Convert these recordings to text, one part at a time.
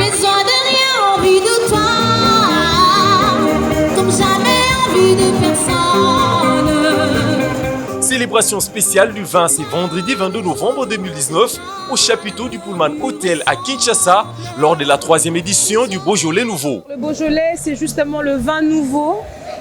Besoin de rien, envie de toi, comme jamais envie de personne. Célébration spéciale du vin, c'est vendredi 22 novembre 2019 au chapiteau du Pullman Hotel à Kinshasa lors de la 3e édition du Beaujolais Nouveau. Le Beaujolais, c'est justement le vin nouveau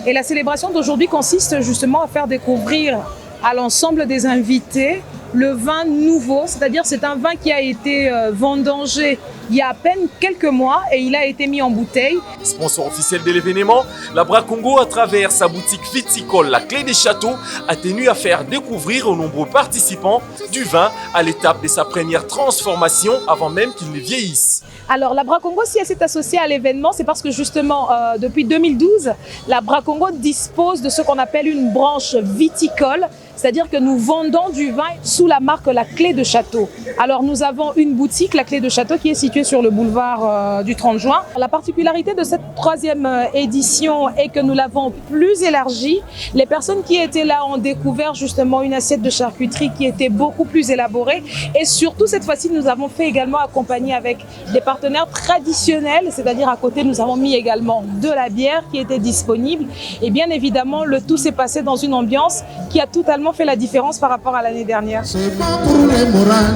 et la célébration d'aujourd'hui consiste justement à faire découvrir à l'ensemble des invités le vin nouveau, c'est-à-dire c'est un vin qui a été vendangé il y a à peine quelques mois et il a été mis en bouteille. Sponsor officiel de l'événement, la Bracongo, à travers sa boutique viticole La Clé des Châteaux, a tenu à faire découvrir aux nombreux participants du vin à l'étape de sa première transformation avant même qu'il ne vieillisse. Alors la Bracongo, si elle s'est associée à l'événement, c'est parce que justement depuis 2012, la Bracongo dispose de ce qu'on appelle une branche viticole, c'est-à-dire que nous vendons du vin sous la marque La Clé de Château. Alors nous avons une boutique, La Clé de Château, qui est située sur le boulevard du 30 juin. La particularité de cette 3e édition est que nous l'avons plus élargie. Les personnes qui étaient là ont découvert justement une assiette de charcuterie qui était beaucoup plus élaborée. Et surtout cette fois-ci, nous avons fait également accompagner avec des partenaires traditionnels, c'est-à-dire à côté nous avons mis également de la bière qui était disponible. Et bien évidemment, le tout s'est passé dans une ambiance qui a totalement fait la différence par rapport à l'année dernière. C'est pas pour les morales,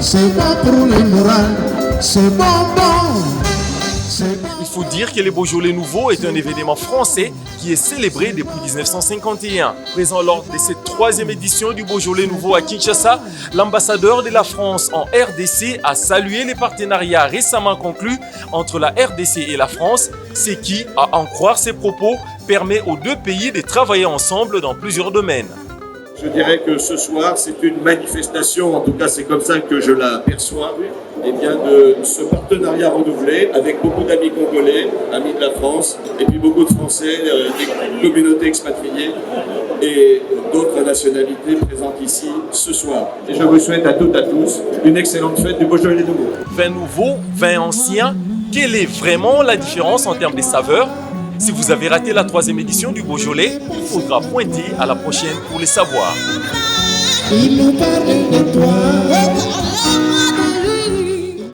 c'est pas pour les morales, c'est bonbon. Il faut dire que le Beaujolais Nouveau est un événement français qui est célébré depuis 1951. Présent lors de cette 3e édition du Beaujolais Nouveau à Kinshasa, l'ambassadeur de la France en RDC a salué les partenariats récemment conclus entre la RDC et la France, ce qui, à en croire ses propos, permet aux deux pays de travailler ensemble dans plusieurs domaines. Je dirais que ce soir, c'est une manifestation, en tout cas c'est comme ça que je la perçois, eh bien de ce partenariat renouvelé avec beaucoup d'amis congolais, amis de la France, et puis beaucoup de Français, des communautés expatriées et d'autres nationalités présentes ici ce soir. Et je vous souhaite à toutes et à tous une excellente fête du Beaujolais Nouveau. Vin nouveau, vin ancien, quelle est vraiment la différence en termes de saveurs ? Si vous avez raté la 3e édition du Beaujolais, il faudra pointer à la prochaine pour les savoir. Il nous parle de toi.